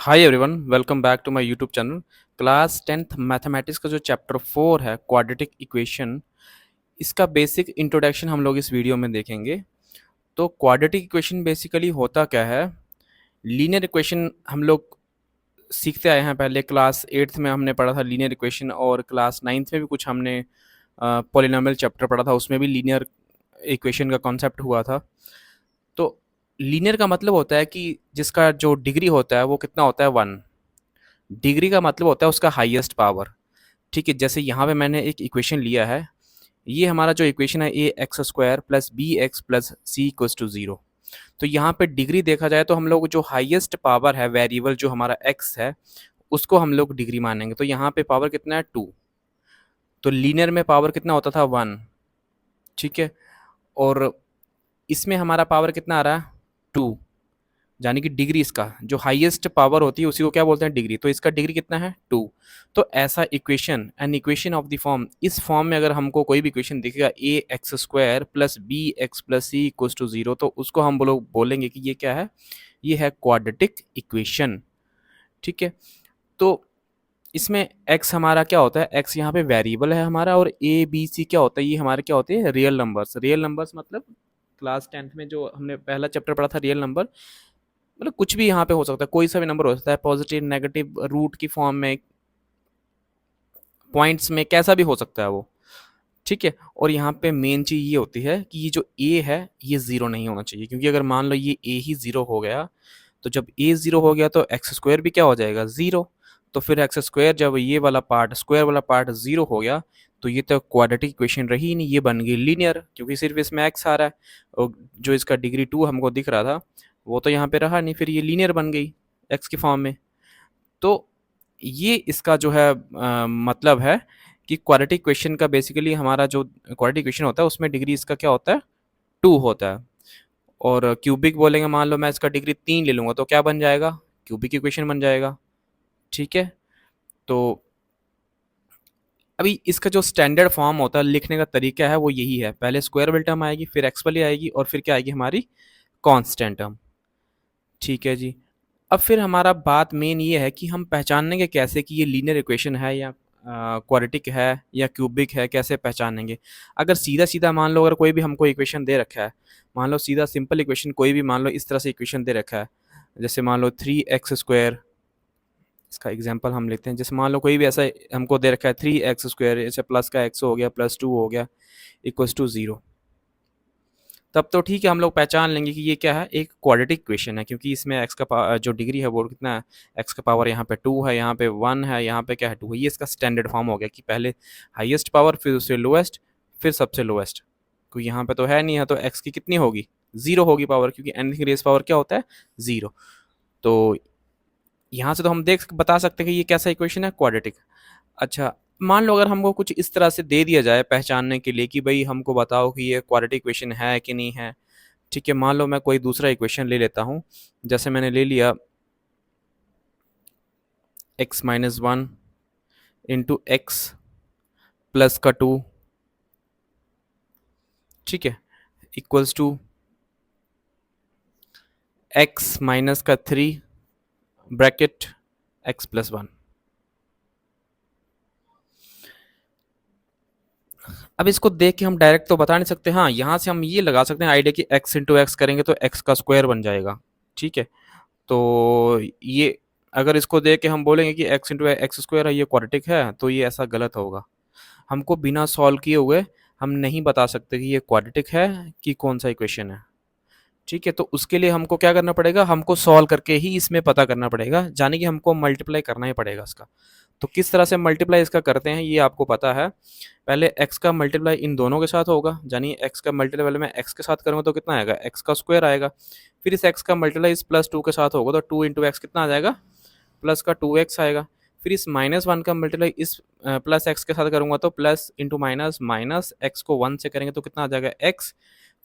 Hi everyone, welcome back to my YouTube channel. Class tenth mathematics का जो chapter 4 है quadratic equation, इसका basic introduction हम लोग इस वीडियो में देखेंगे। तो क्वाड्रेटिक इक्वेशन बेसिकली होता क्या है? लीनियर इक्वेशन हम लोग सीखते आए हैं। पहले क्लास 8th में हमने पढ़ा था लीनियर इक्वेशन, और क्लास 9th में भी कुछ हमने पॉलिनॉमियल चैप्टर पढ़ा था, उसमें भी लीनियर इक्वेशन का कॉन्सेप्ट हुआ था। तो लीनियर का मतलब होता है कि जिसका जो डिग्री होता है वो कितना होता है, 1। डिग्री का मतलब होता है उसका हाईएस्ट पावर। ठीक है, जैसे यहाँ पे मैंने एक इक्वेशन लिया है। ये हमारा जो इक्वेशन है, A X square plus B X plus C equals to 0। तो यहाँ पे डिग्री देखा जाए तो हम लोग जो हाईएस्ट पावर है वेरिएबल जो हमारा एक्स है, उसको हम लोग डिग्री मानेंगे। तो यहाँ पे पावर कितना है, 2। तो लीनियर में पावर कितना होता था, 1। ठीक है, और इसमें हमारा पावर कितना आ रहा है, 2। यानी कि डिग्री, इसका जो हाईएस्ट पावर होती है उसी को क्या बोलते हैं, डिग्री। तो इसका डिग्री कितना है, 2। तो ऐसा equation, an equation of the form, इस फॉर्म में अगर हमको कोई भी इक्वेशन दिखेगा A X square plus B X plus C equals to 0, तो उसको हम लोग बोलेंगे कि ये क्या है, ये है क्वाड्रेटिक इक्वेशन। ठीक है, तो इसमें x हमारा क्या होता है, x यहाँ पे वेरिएबल है हमारा, और a b c क्या होता है, ये हमारे क्या होते हैं, रियल नंबर्स। रियल नंबर्स मतलब क्लास 10th में जो हमने पहला चैप्टर पढ़ा था, रियल नंबर मतलब कुछ भी यहाँ पे हो सकता है, कोई सा भी नंबर हो सकता है, पॉजिटिव नेगेटिव, रूट की फॉर्म में, पॉइंट्स में, कैसा भी हो सकता है वो। ठीक है, और यहाँ पे मेन चीज़ ये होती है कि ये जो ए है ये ज़ीरो नहीं होना चाहिए, क्योंकि अगर मान लो ये ए ही ज़ीरो हो गया, तो जब ए ज़ीरो हो गया तो एक्स स्क्वायर भी क्या हो जाएगा, ज़ीरो। तो फिर एक्स स्क्वायर, जब ये वाला पार्ट, स्क्वायर वाला पार्ट ज़ीरो हो गया, तो ये तो क्वाड्रेटिक इक्वेशन रही ही नहीं, ये बन गई लीनियर, क्योंकि सिर्फ इसमें एक्स आ रहा है, और जो इसका डिग्री 2 हमको दिख रहा था वो तो यहाँ पे रहा नहीं, फिर ये लीनियर बन गई एक्स की फॉर्म में। तो ये इसका जो है मतलब है कि क्वाड्रेटिक इक्वेशन का बेसिकली, हमारा जो क्वाड्रेटिक इक्वेशन होता है उसमें डिग्री इसका क्या होता है, 2 होता है। और क्यूबिक बोलेंगे, मान लो मैं इसका डिग्री 3 ले लूँगा तो क्या बन जाएगा, क्यूबिक इक्वेशन बन जाएगा। ठीक है, तो अभी इसका जो स्टैंडर्ड फॉर्म होता है, लिखने का तरीका है वो यही है, पहले स्क्वायर वाली टर्म आएगी, फिर एक्स वाली आएगी, और फिर क्या आएगी, हमारी कांस्टेंट टर्म। ठीक है जी। अब फिर हमारा बात मेन ये है कि हम पहचानेंगे कैसे कि ये लीनियर इक्वेशन है या क्वाड्रेटिक है या क्यूबिक है, कैसे पहचानेंगे? अगर सीधा सीधा मान लो, अगर कोई भी हमको इक्वेशन दे रखा है, मान लो सीधा सिंपल इक्वेशन कोई भी, मान लो इस तरह से इक्वेशन दे रखा है, जैसे मान लो 3x स्क्वायर, इसका एग्जांपल हम लेते हैं। जैसे मान लो कोई भी ऐसा हमको दे रखा है, 3x स्क्वायर, जैसे प्लस का x हो गया प्लस 2 हो गया इक्वल्स टू 0, तब तो ठीक है, हम लोग पहचान लेंगे कि ये क्या है, एक क्वाड्रेटिक इक्वेशन है, क्योंकि इसमें एक्स का जो डिग्री है वो कितना है, एक्स का पावर यहाँ पे 2 है, यहाँ पे 1 है, यहाँ पे क्या है, 2 है। ये इसका स्टैंडर्ड फॉर्म हो गया कि पहले हाईएस्ट पावर, फिर उससे लोएस्ट, फिर सबसे लोएस्ट। क्योंकि यहाँ पे तो है नहीं है, तो एक्स की कितनी होगी, 0 होगी पावर, क्योंकि एनीथिंग रेज पावर क्या होता है, 0। तो यहाँ से तो हम बता सकते हैं कि ये कैसा इक्वेशन है, क्वाड्रेटिक। अच्छा, मान लो अगर हमको कुछ इस तरह से दे दिया जाए पहचानने के लिए कि भाई हमको बताओ कि ये क्वाड्रेटिक इक्वेशन है कि नहीं है। ठीक है, मान लो मैं कोई दूसरा इक्वेशन ले लेता हूँ, जैसे मैंने ले लिया x-1 इंटू एक्स प्लस का 2, ठीक है, इक्वल्स टू एक्स माइनस का 3 ब्रैकेट एक्स प्लस 1। अब इसको देख के हम डायरेक्ट तो बता नहीं सकते, हाँ यहाँ से हम ये लगा सकते हैं आइडिया कि x इंटू एक्स करेंगे तो x का स्क्वायर बन जाएगा। ठीक है, तो ये अगर इसको देख के हम बोलेंगे कि x इंटू एक्स स्क्वायर है, ये क्वाड्रेटिक है, तो ये ऐसा गलत होगा। हमको बिना सॉल्व किए हुए हम नहीं बता सकते कि ये क्वाड्रेटिक है कि कौन सा इक्वेशन है। ठीक है, तो उसके लिए हमको क्या करना पड़ेगा, हमको सॉल्व करके ही इसमें पता करना पड़ेगा, यानी कि हमको मल्टीप्लाई करना ही पड़ेगा इसका। तो किस तरह से मल्टीप्लाई इसका करते हैं ये आपको पता है। पहले x का मल्टीप्लाई इन दोनों के साथ होगा, यानी x का मल्टीप्लाई मैं x के साथ करूँगा तो कितना आएगा, x का स्क्वायर आएगा। फिर इस x का मल्टीप्लाई इस प्लस 2 के साथ होगा, तो 2 इंटू एक्स कितना आ जाएगा, प्लस का 2x आएगा। फिर इस -1 का मल्टीप्लाई इस प्लस एक्स के साथ करूँगा तो plus into minus, minus x को 1 से करेंगे तो कितना आ जाएगा, x।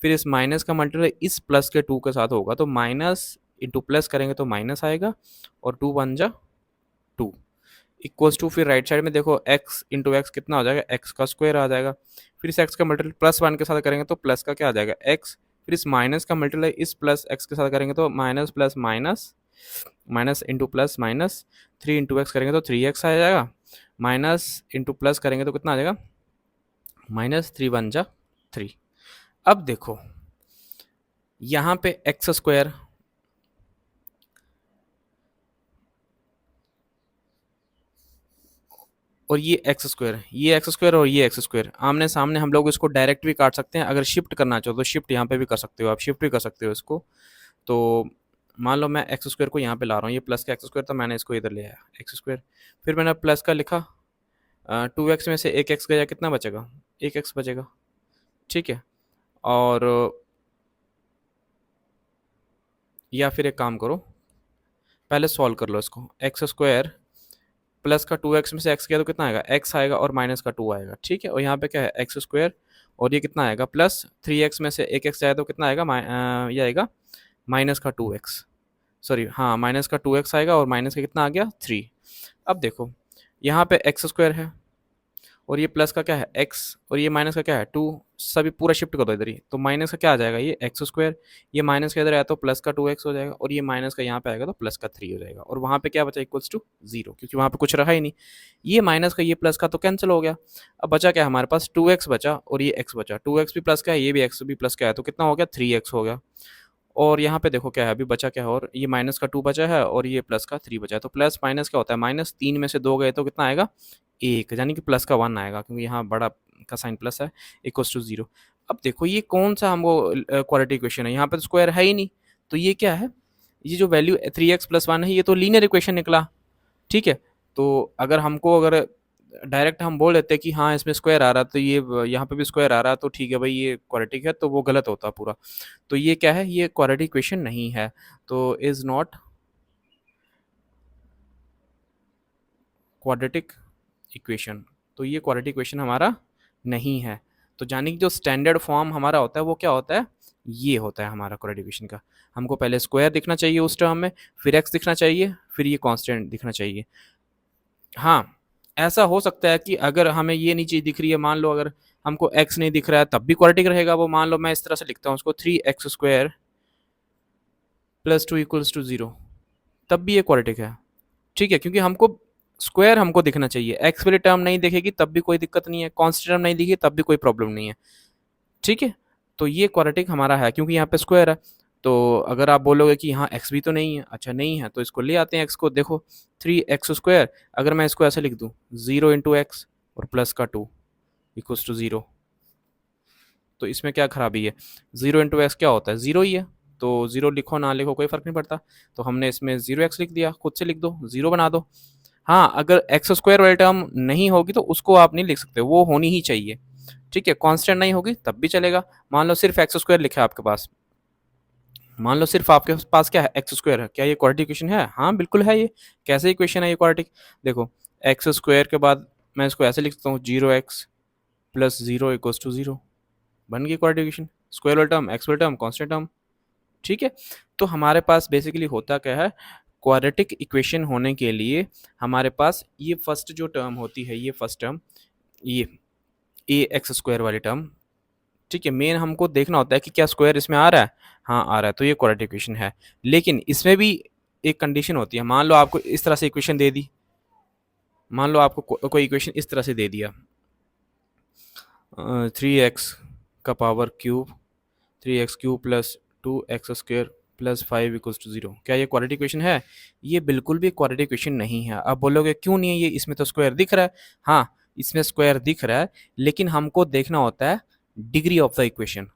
फिर इस माइनस का मल्टीप्लाई इस प्लस के 2 के साथ होगा, तो माइनस इंटू प्लस करेंगे तो माइनस आएगा, और 2 बन जा 2 इक्वल्स टू, फिर राइट साइड में देखो x इंटू एक्स कितना हो जाएगा, x का स्क्वायर आ जाएगा। फिर इस x का मल्टीप्लाई प्लस 1 के साथ करेंगे तो प्लस का क्या आ जाएगा, x। फिर इस माइनस का मल्टीप्लाई इस प्लस x के साथ करेंगे तो minus plus minus minus into plus minus, 3 into x करेंगे तो 3x आ जाएगा, माइनस इंटू प्लस करेंगे तो कितना आ जाएगा, माइनस 3 × 1 = 3। अब देखो यहाँ पे एक्स स्क्वायर और ये एक्स स्क्वायर, ये एक्स स्क्वायर और ये एक्स स्क्वायर आमने सामने, हम लोग इसको डायरेक्ट भी काट सकते हैं। अगर शिफ्ट करना चाहो तो शिफ्ट यहाँ पे भी कर सकते हो, आप शिफ्ट भी कर सकते हो इसको। तो मान लो मैं एक्स स्क्वायर को यहाँ पे ला रहा हूँ, ये प्लस का एक्स स्क्वायर था, मैंने इसको इधर ले आया एक्स स्क्वायर, फिर मैंने प्लस का लिखा, 2x में से एक एक्स गया, कितना बचेगा, एक एक्स बचेगा, ठीक है। और या फिर एक काम करो, पहले सॉल्व कर लो इसको, एक्स स्क्वायर प्लस का 2x में से x गया तो कितना आएगा, x आएगा और माइनस का 2 आएगा, ठीक है। और यहाँ पे क्या है, एक्स स्क्वायर और ये कितना आएगा, प्लस 3x में से एक x जाए तो कितना आएगा, ये आएगा माइनस का 2x, सॉरी हाँ माइनस का 2x आएगा और माइनस का कितना आ गया 3। अब देखो यहाँ पे एक्स स्क्वायर है और ये प्लस का क्या है x और ये माइनस का क्या है 2, सभी पूरा शिफ्ट कर दो इधर ही, तो माइनस का क्या आ जाएगा, ये एक्स स्क्वायर, ये माइनस का इधर आया तो प्लस का 2x हो जाएगा और ये माइनस का यहाँ पे आएगा तो प्लस का 3 हो जाएगा, और वहाँ पे क्या बचा, इक्वल्स टू 0, क्योंकि वहाँ पे कुछ रहा ही नहीं। ये माइनस का ये प्लस का तो कैंसिल हो गया। अब बचा क्या हमारे पास, 2x बचा और ये x बचा, 2x भी प्लस का है, ये भी x भी प्लस का है, तो कितना हो गया 3x हो गया। और यहाँ पे देखो क्या है, अभी बचा क्या है, और ये माइनस का 2 बचा है और ये प्लस का 3 बचा है, तो प्लस माइनस क्या होता है, माइनस 3 में से 2 गए तो कितना आएगा, 1, यानी कि प्लस का 1 आएगा, क्योंकि यहाँ बड़ा का साइन प्लस है, इक्वल्स टू 0। अब देखो ये कौन सा हमको क्वाड्रेटिक इक्वेशन है, यहाँ पे तो स्क्वायर है ही नहीं, तो ये क्या है, ये जो वैल्यू 3x+1 है, ये तो लीनियर इक्वेशन निकला, ठीक है। तो अगर डायरेक्ट हम बोल देते कि हाँ इसमें स्क्वायर आ रहा तो ये यहाँ पे भी स्क्वायर आ रहा तो ठीक है भाई ये क्वाड्रेटिक है, तो वो गलत होता पूरा। तो ये क्या है, ये क्वाड्रेटिक इक्वेशन नहीं है, तो इज नॉट क्वाड्रेटिक इक्वेशन, तो ये क्वाड्रेटिक इक्वेशन हमारा नहीं है। तो जाने कि जो स्टैंडर्ड फॉर्म हमारा होता है वो क्या होता है, ये होता है हमारा क्वाड्रेटिक इक्वेशन का। हमको पहले स्क्वायर दिखना चाहिए उस टर्म में, फिर एक्स दिखना चाहिए, फिर ये कांस्टेंट दिखना चाहिए। हाँ, ऐसा हो सकता है कि अगर हमें ये नहीं चीज़ दिख रही है, मान लो अगर हमको x नहीं दिख रहा है तब भी क्वाड्रेटिक रहेगा वो। मान लो मैं इस तरह से लिखता हूँ उसको, 3x² + 2 = 0, तब भी ये क्वाड्रेटिक है, ठीक है, क्योंकि हमको स्क्वायर हमको दिखना चाहिए। एक्स वाली टर्म नहीं दिखेगी तब भी कोई दिक्कत नहीं है, कांस्टेंट टर्म नहीं दिखी तब भी कोई प्रॉब्लम नहीं है, ठीक है। तो ये क्वाड्रेटिक हमारा है क्योंकि यहाँ पे स्क्वायर है। तो अगर आप बोलोगे कि यहाँ एक्स भी तो नहीं है, अच्छा नहीं है तो इसको ले आते हैं एक्स को, देखो 3x², अगर मैं इसको ऐसे लिख दूँ 0 × x और प्लस का 2 = 0, तो इसमें क्या खराबी है, 0 × x क्या होता है, 0 ही है, तो 0 लिखो ना लिखो कोई फर्क नहीं पड़ता। तो हमने इसमें 0x लिख दिया, खुद से लिख दो, 0 बना दो। हाँ, अगर x² वाली टर्म नहीं होगी तो उसको आप नहीं लिख सकते, वो होनी ही चाहिए, ठीक है। कांस्टेंट नहीं होगी तब भी चलेगा। मान लो सिर्फ x² लिखा है आपके पास, मान लो सिर्फ आपके पास क्या है, x² है, क्या ये क्वाड्रेटिक इक्वेशन है, हाँ बिल्कुल है। ये कैसे इक्वेशन है ये क्वाड्रेटिक, देखो x² के बाद मैं इसको ऐसे लिख सकता हूँ 0x + 0 = 0, बन गई क्वाड्रेटिक इक्वेशन, स्क्वायर वाला टर्म, एक्स वाला टर्म, कांस्टेंट टर्म, ठीक है। तो हमारे पास बेसिकली होता क्या है, क्वाड्रेटिक इक्वेशन होने के लिए हमारे पास ये फर्स्ट जो टर्म होती है, ये फर्स्ट टर्म, ये ax² वाली टर्म, ठीक है, मेन हमको देखना होता है कि क्या स्क्वायर इसमें आ रहा है, हाँ आ रहा है, तो ये क्वाड्रेटिक इक्वेशन है। लेकिन इसमें भी एक कंडीशन होती है, मान लो आपको इस तरह से इक्वेशन दे दी, मान लो आपको कोई इक्वेशन इस तरह से दे दिया, 3x³ 3x³ + 2x² + 5 = 0, क्या ये क्वाड्रेटिक इक्वेशन है, ये बिल्कुल भी क्वाड्रेटिक इक्वेशन नहीं है। आप बोलोगे क्यों नहीं है, ये इसमें तो स्क्वायर दिख रहा है, हाँ इसमें स्क्वायर दिख रहा है, लेकिन हमको देखना होता है degree of the equation.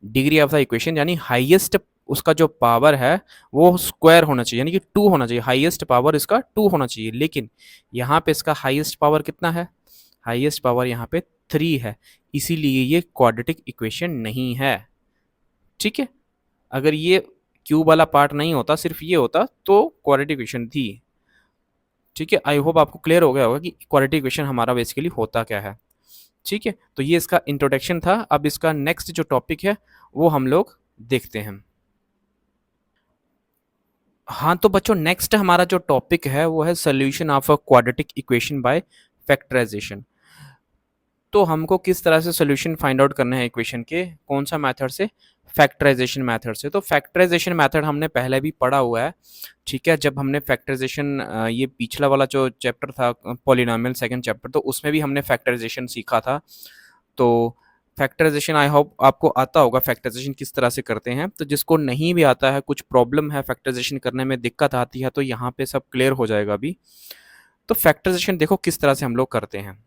Degree of the equation यानी हाईएस्ट उसका जो पावर है वो स्क्वायर होना चाहिए, यानी कि 2 होना चाहिए, हाईएस्ट पावर इसका 2 होना चाहिए। लेकिन यहाँ पे इसका हाईएस्ट पावर कितना है, हाईएस्ट पावर यहाँ पे 3 है, इसीलिए ये क्वाड्रेटिक इक्वेशन नहीं है, ठीक है। अगर ये क्यूब वाला पार्ट नहीं होता, सिर्फ ये होता तो क्वाड्रेटिक इक्वेशन थी, ठीक है। आई होप आपको क्लियर हो गया होगा कि क्वाड्रेटिक इक्वेशन हमारा बेसिकली होता क्या है, ठीक है। तो ये इसका इंट्रोडक्शन था। अब इसका नेक्स्ट जो टॉपिक है वो हम लोग देखते हैं। हाँ तो बच्चों नेक्स्ट हमारा जो टॉपिक है वो है solution of a quadratic equation by factorisation. तो हमको किस तरह से सोल्यूशन फाइंड आउट करना है इक्वेशन के, कौन सा मेथड से, फैक्टराइजेशन मेथड से। तो फैक्टराइजेशन मेथड हमने पहले भी पढ़ा हुआ है, ठीक है। जब हमने फैक्टराइजेशन ये पिछला वाला जो चैप्टर था पॉलिनोमियल सेकंड चैप्टर, तो उसमें भी हमने फैक्टराइजेशन सीखा था। तो फैक्टराइजेशन आई होप आपको आता होगा, फैक्टराइजेशन किस तरह से करते हैं। तो जिसको नहीं भी आता है, कुछ प्रॉब्लम है फैक्टराइजेशन करने में, दिक्कत आती है, तो यहाँ पे सब क्लियर हो जाएगा अभी। तो फैक्टराइजेशन देखो किस तरह से हम लोग करते हैं।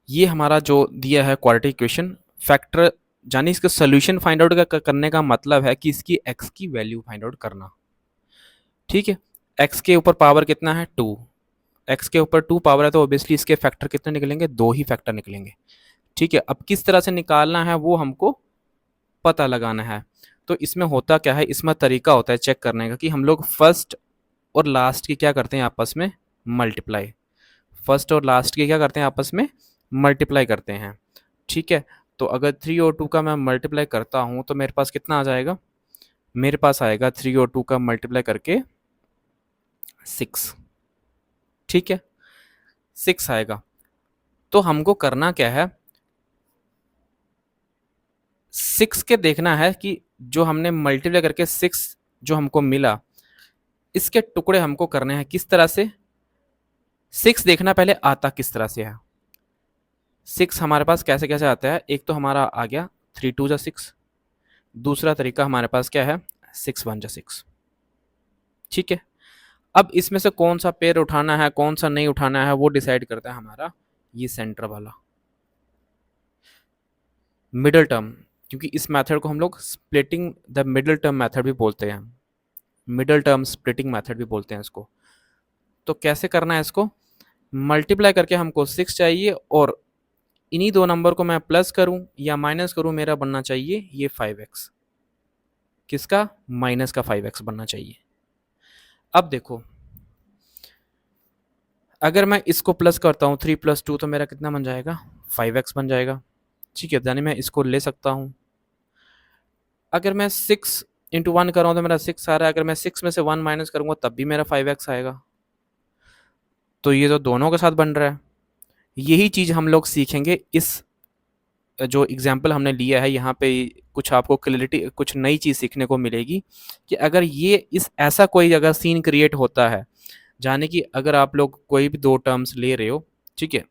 ये हमारा जो दिया है क्वाड्रेटिक इक्वेशन, फैक्टर यानी इसका सोल्यूशन फाइंड आउट करने का मतलब है कि इसकी x की वैल्यू फाइंड आउट करना, ठीक है। x के ऊपर पावर कितना है 2, x के ऊपर 2 पावर है, तो ऑब्वियसली इसके फैक्टर कितने निकलेंगे, 2 ही फैक्टर निकलेंगे, ठीक है। अब किस तरह से निकालना है वो हमको पता लगाना है। तो इसमें होता क्या है, इसमें तरीका होता है चेक करने का कि हम लोग फर्स्ट और लास्ट की क्या करते हैं आपस में मल्टीप्लाई, फर्स्ट और लास्ट की क्या करते हैं आपस में मल्टीप्लाई करते हैं, ठीक है। तो अगर 3 और 2 का मैं मल्टीप्लाई करता हूँ तो मेरे पास कितना आ जाएगा, मेरे पास आएगा 3 और 2 का मल्टीप्लाई करके 6, ठीक है, 6 आएगा। तो हमको करना क्या है, 6 के देखना है कि जो हमने मल्टीप्लाई करके 6 जो हमको मिला, इसके टुकड़े हमको करने हैं किस तरह से। 6 देखना पहले आता किस तरह से है, 6 हमारे पास कैसे कैसे आता है। एक तो हमारा आ गया 3 2 जा 6, दूसरा तरीका हमारे पास क्या है 6 1 जा 6, ठीक है। अब इसमें से कौन सा पेयर उठाना है कौन सा नहीं उठाना है वो डिसाइड करता है हमारा ये सेंटर वाला मिडल टर्म, क्योंकि इस मेथड को हम लोग splitting the middle term method भी बोलते हैं, मिडल टर्म स्प्लिटिंग मेथड भी बोलते हैं इसको। तो कैसे करना है इसको, मल्टीप्लाई करके हमको 6 चाहिए और इन्हीं दो नंबर को मैं प्लस करूं या माइनस करूं, मेरा बनना चाहिए ये 5x, किसका, माइनस का 5x बनना चाहिए। अब देखो अगर मैं इसको प्लस करता हूँ 3 + 2 तो मेरा कितना बन जाएगा 5x बन जाएगा, ठीक है। यानी मैं इसको ले सकता हूँ। अगर मैं 6 इंटू 1 कर रहा हूँ तो मेरा 6 आ रहा है, अगर मैं 6 में से 1 माइनस करूँगा तब भी मेरा 5x आएगा। तो ये तो दोनों के साथ बन रहा है। यही चीज़ हम लोग सीखेंगे इस जो एग्जाम्पल हमने लिया है यहाँ पे, कुछ आपको क्लैरिटी कुछ नई चीज़ सीखने को मिलेगी कि अगर ये इस ऐसा कोई अगर सीन क्रिएट होता है, जाने कि अगर आप लोग कोई भी दो टर्म्स ले रहे हो, ठीक है,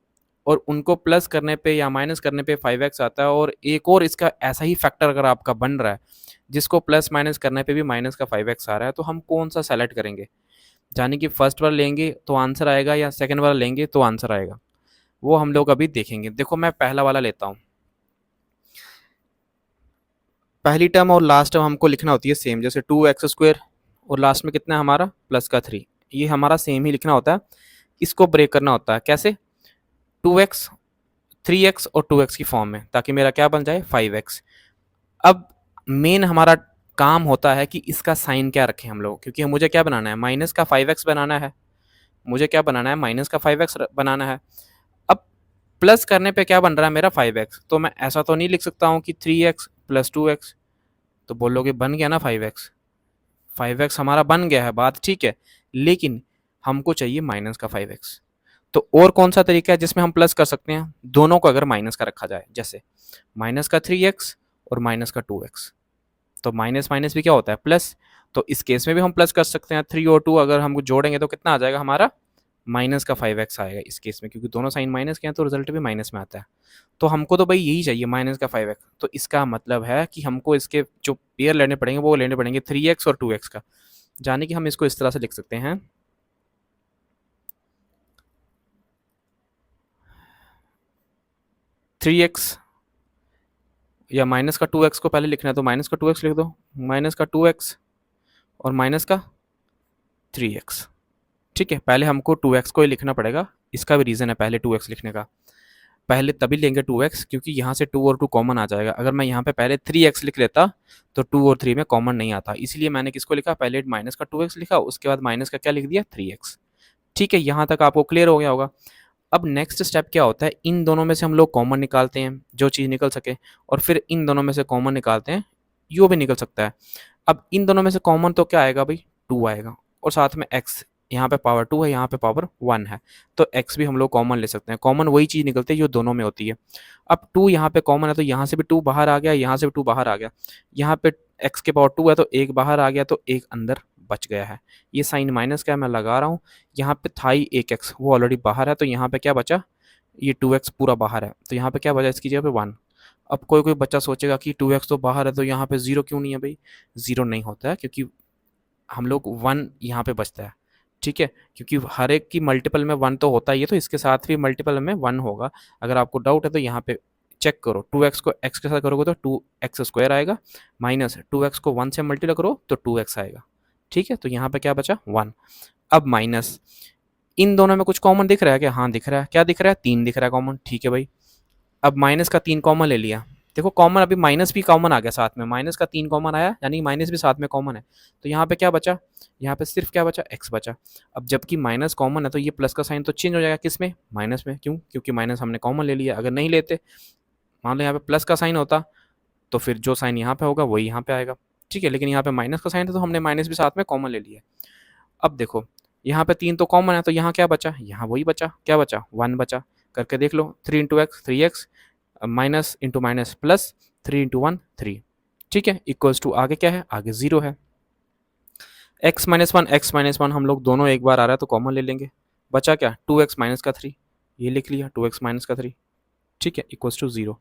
और उनको प्लस करने पे या माइनस करने पे 5x आता है, और एक और इसका ऐसा ही फैक्टर अगर आपका बन रहा है जिसको प्लस माइनस करने पे भी माइनस का 5x आ रहा है, तो हम कौन सा सेलेक्ट करेंगे, यानी कि फर्स्ट वाला लेंगे तो आंसर आएगा या सेकेंड वाला लेंगे तो आंसर आएगा, वो हम लोग अभी देखेंगे। देखो मैं पहला वाला लेता हूँ, पहली टर्म और लास्ट टर्म हमको लिखना होती है सेम, जैसे 2x² और लास्ट में कितना है हमारा प्लस का 3, ये हमारा सेम ही लिखना होता है। इसको ब्रेक करना होता है कैसे, 2x 3x और 2x की फॉर्म में, ताकि मेरा क्या बन जाए 5x। अब मेन हमारा काम होता है कि इसका साइन क्या रखें हम लोग, क्योंकि मुझे क्या बनाना है माइनस का 5x बनाना है, मुझे क्या बनाना है माइनस का 5x बनाना है। अब प्लस करने पे क्या बन रहा है मेरा 5x, तो मैं ऐसा तो नहीं लिख सकता हूँ कि 3x + 2x, तो बोलोगे बन गया ना 5x, 5x हमारा बन गया है, बात ठीक है, लेकिन हमको चाहिए माइनस का 5x। तो और कौन सा तरीका है जिसमें हम प्लस कर सकते हैं, दोनों को अगर माइनस का रखा जाए, जैसे माइनस का 3x और माइनस का 2x, तो माइनस माइनस भी क्या होता है प्लस, तो इस केस में भी हम प्लस कर सकते हैं। 3 और 2 अगर हम जोड़ेंगे तो कितना आ जाएगा हमारा माइनस का 5x आएगा इस केस में, क्योंकि दोनों साइन माइनस के हैं तो रिजल्ट भी माइनस में आता है। तो हमको तो भाई यही चाहिए माइनस का 5x, तो इसका मतलब है कि हमको इसके जो पेयर लेने पड़ेंगे वो लेने पड़ेंगे 3x और 2x का, जाने कि हम इसको इस तरह से लिख सकते हैं 3x, या माइनस का 2x को पहले लिखना है तो माइनस का 2x लिख दो, माइनस का 2x और माइनस का 3x, ठीक है। पहले हमको 2x को ही लिखना पड़ेगा, इसका भी रीज़न है पहले 2x लिखने का, पहले तभी लेंगे 2x क्योंकि यहाँ से 2 और 2 कॉमन आ जाएगा। अगर मैं यहाँ पे पहले 3x लिख लेता तो 2 और 3 में कॉमन नहीं आता, इसलिए मैंने किसको लिखा, पहले माइनस का 2x लिखा, उसके बाद माइनस का क्या लिख दिया 3x, ठीक है। यहाँ तक आपको क्लियर हो गया होगा। अब नेक्स्ट स्टेप क्या होता है, इन दोनों में से हम लोग कॉमन निकालते हैं जो चीज़ निकल सके, और फिर इन दोनों में से कॉमन निकालते हैं, यू भी निकल सकता है। अब इन दोनों में से कॉमन तो क्या आएगा भाई 2 आएगा, और साथ में x, यहाँ पे पावर 2 है, यहाँ पे पावर 1 है, तो x भी हम लोग कॉमन ले सकते हैं। कॉमन वही चीज़ निकलती है जो दोनों में होती है। अब 2 यहाँ पे कॉमन है तो यहाँ से भी 2 बाहर आ गया, यहाँ से भी 2 बाहर आ गया। यहाँ पे x के पावर 2 है तो एक बाहर आ गया, तो एक अंदर बच गया है। ये साइन माइनस का मैं लगा रहा हूँ। यहाँ पे था ही एक x, वो ऑलरेडी बाहर है, तो यहाँ पे क्या बचा, ये 2x पूरा बाहर है, तो यहाँ पे क्या बचा, इसकी जगह पे 1। अब कोई बच्चा सोचेगा कि 2x तो बाहर है तो यहाँ पे 0 क्यों नहीं है भाई? 0 नहीं होता है क्योंकि हम लोग 1 यहाँ पे बचता है, ठीक है, क्योंकि हर एक की मल्टीपल में 1 तो होता ही है, तो इसके साथ भी मल्टीपल में 1 होगा। अगर आपको डाउट है तो यहाँ पे चेक करो, 2x को x के साथ करोगे तो 2x स्क्वायर आएगा, माइनस 2x को 1 से मल्टीप्लाई करो तो 2x आएगा, ठीक है। तो यहाँ पे क्या बचा, 1। अब माइनस, इन दोनों में कुछ कॉमन दिख रहा है क्या? हाँ दिख रहा है। क्या दिख रहा है? 3 दिख रहा है कॉमन, ठीक है भाई। अब माइनस का 3 कॉमन ले लिया, देखो कॉमन अभी माइनस भी कॉमन आ गया साथ में, माइनस का 3 कॉमन आया, यानी माइनस भी साथ में कॉमन है। तो यहाँ पे क्या बचा, यहाँ पे सिर्फ क्या बचा, x बचा। अब जबकि माइनस कॉमन है तो ये प्लस का साइन तो चेंज हो जाएगा, किस में, माइनस में। क्यों? क्योंकि माइनस हमने कॉमन ले लिया। अगर नहीं लेते, मान लो यहाँ पे प्लस का साइन होता, तो फिर जो साइन यहाँ पे होगा वही यहाँ पे आएगा, ठीक है। लेकिन यहाँ पे माइनस का साइन था तो हमने माइनस भी साथ में कॉमन ले लिया। अब देखो यहाँ पे 3 तो कॉमन है, तो यहाँ क्या बचा, यहाँ वही बचा, क्या बचा, 1 बचा। करके देख लो, 3 into x 3x, minus into minus plus, 3 into 1 3, ठीक है, इक्वल्स टू आगे क्या है, आगे 0 है। x-1 हम लोग दोनों एक बार आ रहा है तो कॉमन ले लेंगे, बचा क्या, 2x माइनस का 3, ये लिख लिया 2x माइनस का 3, ठीक है, इक्वल्स टू 0।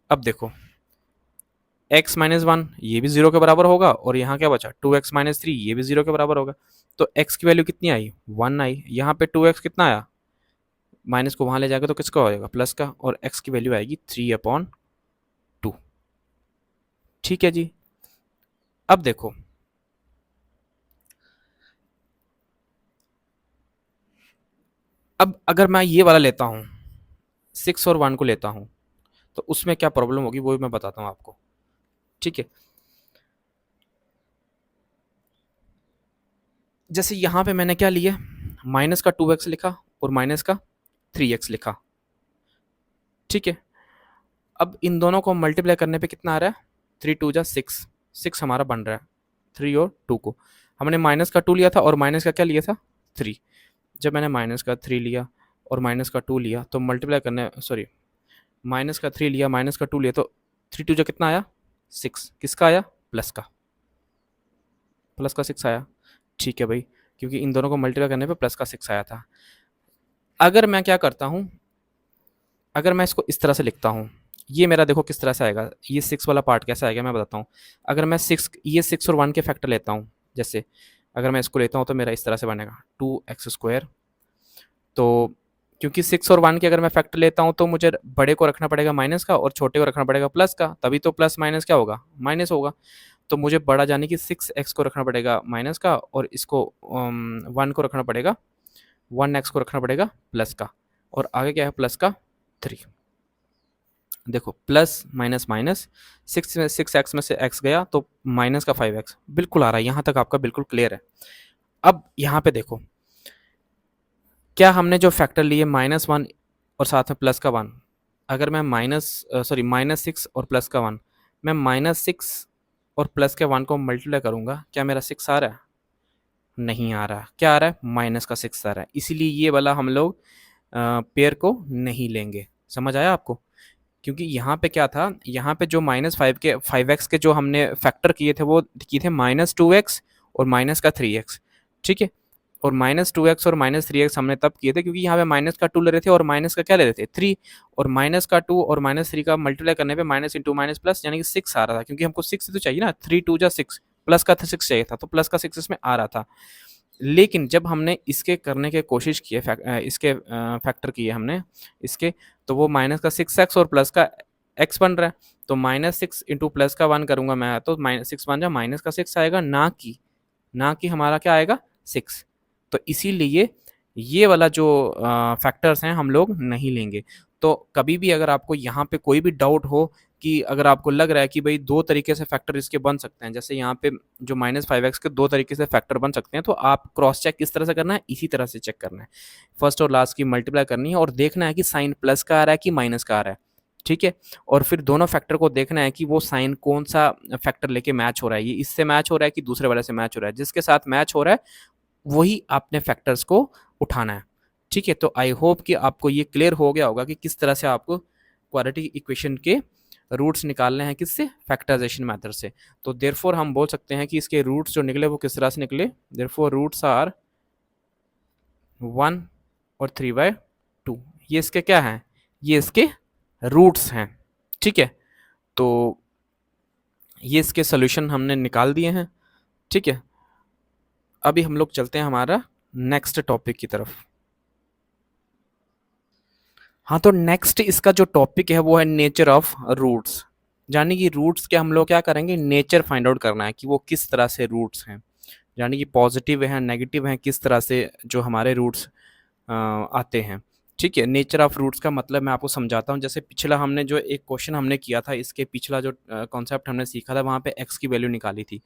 अब देखो x-1 ये भी 0 के बराबर होगा, और यहाँ क्या बचा 2x-3 ये भी 0 के बराबर होगा। तो x की वैल्यू कितनी आई, 1 आई। यहाँ पे 2x कितना आया, माइनस को वहाँ ले जाएगा तो किसका हो जाएगा, प्लस का, और x की वैल्यू आएगी 3/2, ठीक है जी। अब देखो अब अगर मैं ये वाला लेता हूँ, 6 और 1 को लेता हूँ, तो उसमें क्या प्रॉब्लम होगी वो भी मैं बताता हूँ आपको, ठीक है। जैसे यहाँ पे मैंने क्या लिया, माइनस का 2x लिखा और माइनस का 3x लिखा, ठीक है। अब इन दोनों को मल्टीप्लाई करने पे कितना आ रहा है, 3 2 जा 6, 6 हमारा बन रहा है। 3 और 2 को हमने माइनस का 2 लिया था और माइनस का क्या लिया था, 3। जब मैंने माइनस का 3 लिया और माइनस का 2 लिया तो मल्टीप्लाई करने, सॉरी, माइनस का 3 लिया, माइनस का 2 लिया, तो 3 2 जा कितना आया, 6। किसका आया, प्लस का, प्लस का 6 आया, ठीक है भाई, क्योंकि इन दोनों को मल्टीप्लाई करने पे प्लस का 6 आया था। अगर मैं क्या करता हूँ, अगर मैं इसको इस तरह से लिखता हूँ, ये मेरा देखो किस तरह से आएगा, ये 6 वाला पार्ट कैसे आएगा मैं बताता हूँ। अगर मैं 6, ये 6 और 1 के फैक्टर लेता हूँ, जैसे अगर मैं इसको लेता हूँ तो मेरा इस तरह से बनेगा 2x²। तो क्योंकि 6 और 1 के अगर मैं फैक्टर लेता हूँ तो मुझे बड़े को रखना पड़ेगा माइनस का और छोटे को रखना पड़ेगा प्लस का, तभी तो प्लस माइनस क्या होगा, माइनस होगा। तो मुझे बड़ा जाने कि 6x को रखना पड़ेगा माइनस का, और इसको 1 को रखना पड़ेगा, 1x को रखना पड़ेगा प्लस का, और आगे क्या है, प्लस का 3। देखो प्लस माइनस माइनस, 6x में से x गया तो माइनस का 5x, बिल्कुल आ रहा है, यहाँ तक आपका बिल्कुल क्लियर है। अब यहाँ पे देखो, क्या हमने जो फैक्टर लिए -1 और साथ में प्लस का 1, अगर मैं -6 और प्लस का 1, मैं -6 और प्लस के 1 को मल्टीप्लाई करूँगा, क्या मेरा 6 आ रहा है, नहीं आ रहा। क्या आ रहा है, माइनस का 6 आ रहा है, इसीलिए ये वाला हम लोग पेयर को नहीं लेंगे। समझ आया आपको? क्योंकि यहाँ पे क्या था, यहाँ पे जो -5x के जो हमने फैक्टर किए थे वो किए थे -2x और माइनस का 3x, ठीक है। और -2x और -3x हमने तब किए थे क्योंकि यहाँ पे माइनस का 2 ले रहे थे और माइनस का क्या ले रहे थे, 3, और माइनस का 2 और -3 का मल्टीप्लाई करने पे माइनस इंटू माइनस प्लस यानी कि 6 आ रहा था, क्योंकि हमको 6 तो चाहिए ना, 3 2 जा 6, प्लस का 6 चाहिए था, तो प्लस का 6 इसमें आ रहा था। लेकिन जब हमने इसके करने की कोशिश की है, इसके फैक्टर किए हमने इसके, तो वो माइनस का 6x और प्लस का x बन रहा है। तो -6 इंटू प्लस का 1 करूँगा मैं तो -6 बन जाए, माइनस का 6 आएगा, ना कि हमारा क्या आएगा, 6। तो इसीलिए ये वाला जो फैक्टर्स हैं हम लोग नहीं लेंगे। तो कभी भी अगर आपको यहाँ पे कोई भी डाउट हो कि अगर आपको लग रहा है कि भाई 2 तरीके से फैक्टर इसके बन सकते हैं, जैसे यहाँ पे जो -5x के 2 तरीके से फैक्टर बन सकते हैं, तो आप क्रॉस चेक किस तरह से करना है, इसी तरह से चेक करना है। फर्स्ट और लास्ट की मल्टीप्लाई करनी है और देखना है कि साइन प्लस का आ रहा है कि माइनस का आ रहा है, ठीक है। और फिर दोनों फैक्टर को देखना है कि वो साइन कौन सा फैक्टर लेके मैच हो रहा है, ये इससे मैच हो रहा है कि दूसरे वाले से मैच हो रहा है। जिसके साथ मैच हो रहा है वही आपने फैक्टर्स को उठाना है। ठीक है, तो आई होप कि आपको ये क्लियर हो गया होगा कि किस तरह से आपको क्वाड्रेटिक इक्वेशन के रूट्स निकालने हैं, किससे, फैक्टराइजेशन मेथड से। तो देयरफॉर हम बोल सकते हैं कि इसके रूट्स जो निकले वो किस तरह से निकले। देयरफॉर रूट्स आर 1 और 3/2। ये इसके क्या हैं, ये इसके रूट्स हैं। ठीक है, तो ये इसके सोल्यूशन हमने निकाल दिए हैं। ठीक है, अभी हम लोग चलते हैं हमारा नेक्स्ट टॉपिक की तरफ। हाँ, तो नेक्स्ट इसका जो टॉपिक है वो है नेचर ऑफ रूट्स। यानी कि रूट्स के हम लोग क्या करेंगे, नेचर फाइंड आउट करना है कि वो किस तरह से रूट्स हैं, यानी कि पॉजिटिव हैं, नेगेटिव हैं, किस तरह से जो हमारे रूट्स आते हैं। ठीक है, नेचर ऑफ रूट्स का मतलब मैं आपको समझाता हूँ। जैसे पिछला हमने जो एक क्वेश्चन हमने किया था, इसके पिछला जो कॉन्सेप्ट हमने सीखा था, वहाँ पे एक्स की वैल्यू निकाली थी।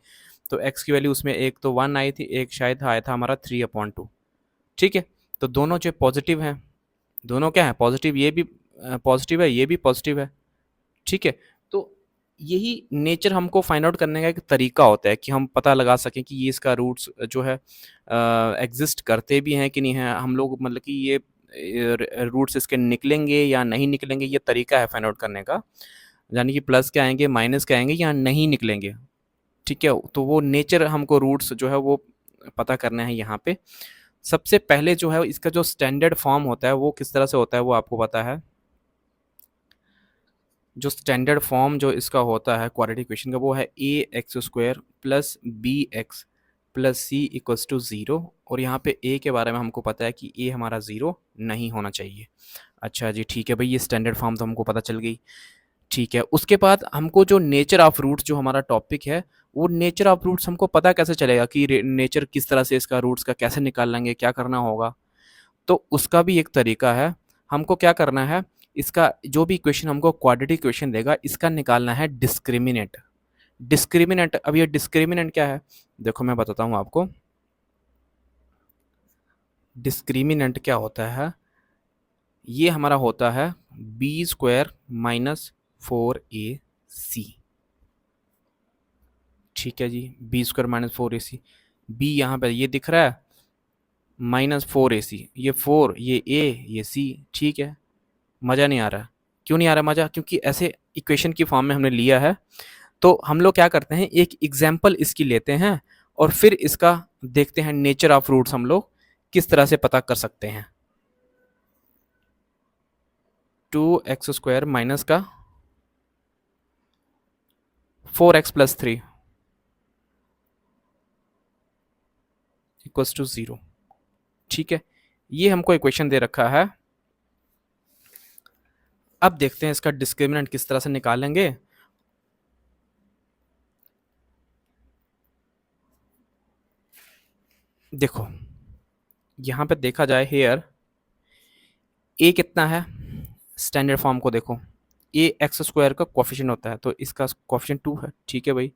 तो एक्स की वैल्यू उसमें एक तो 1 आई थी, एक शायद आया था हमारा 3/2। ठीक है, तो दोनों जो पॉजिटिव हैं, दोनों क्या है, पॉजिटिव, ये भी पॉजिटिव है, ये भी पॉजिटिव है। ठीक है, तो यही नेचर हमको फाइंड आउट करने का एक तरीका होता है कि हम पता लगा सकें कि ये इसका रूट्स जो है एग्जिस्ट करते भी हैं कि नहीं है। हम लोग मतलब कि ये रूट्स इसके निकलेंगे या नहीं निकलेंगे, ये तरीका है फाइंड आउट करने का। यानी कि प्लस के आएंगे, माइनस के आएंगे या नहीं निकलेंगे। ठीक है, तो वो नेचर हमको रूट्स जो है वो पता करना है यहाँ पे। सबसे पहले जो है इसका जो स्टैंडर्ड फॉर्म होता है वो किस तरह से होता है वो आपको पता है। जो स्टैंडर्ड फॉर्म जो इसका होता है क्वाड्रेटिक इक्वेशन का, वो है ax² plus bx plus C equals to 0। और यहाँ पे a के बारे में हमको पता है कि a हमारा 0 नहीं होना चाहिए। अच्छा जी, ठीक है भाई, ये स्टैंडर्ड फॉर्म तो हमको पता चल गई। ठीक है, उसके बाद हमको जो नेचर ऑफ रूट्स जो हमारा टॉपिक है, वो नेचर ऑफ रूट्स हमको पता कैसे चलेगा कि नेचर किस तरह से इसका रूट्स का कैसे निकाल लेंगे, क्या करना होगा। तो उसका भी एक तरीका है। हमको क्या करना है, इसका जो भी इक्वेशन हमको क्वाड्रेटिक इक्वेशन देगा, इसका निकालना है डिस्क्रिमिनेंट। डिस्क्रिमिनेंट, अब ये डिस्क्रिमिनेंट क्या है, देखो मैं बताता हूँ आपको। डिस्क्रिमिनेंट क्या होता है, ये हमारा होता है b² माइनस 4ac। ठीक है जी, b² माइनस 4ac। b यहाँ पे ये दिख रहा है, माइनस 4ac, ये 4, ये a, ये c। ठीक है, मज़ा नहीं आ रहा। क्यों नहीं आ रहा मज़ा, क्योंकि ऐसे इक्वेशन की फॉर्म में हमने लिया है। तो हम लोग क्या करते हैं, एक एग्जाम्पल इसकी लेते हैं और फिर इसका देखते हैं नेचर ऑफ रूट्स हम लोग किस तरह से पता कर सकते हैं। 2x² माइनस का 4x प्लस 3 इक्वल्स टू 0। ठीक है, ये हमको इक्वेशन दे रखा है। अब देखते हैं इसका डिस्क्रिमिनेंट किस तरह से निकालेंगे। देखो, यहां पे देखा जाए हेयर, ए कितना है, स्टैंडर्ड फॉर्म को देखो, ax² का कोफिशिएंट होता है, तो इसका कोफिशिएंट 2 है। ठीक है भाई,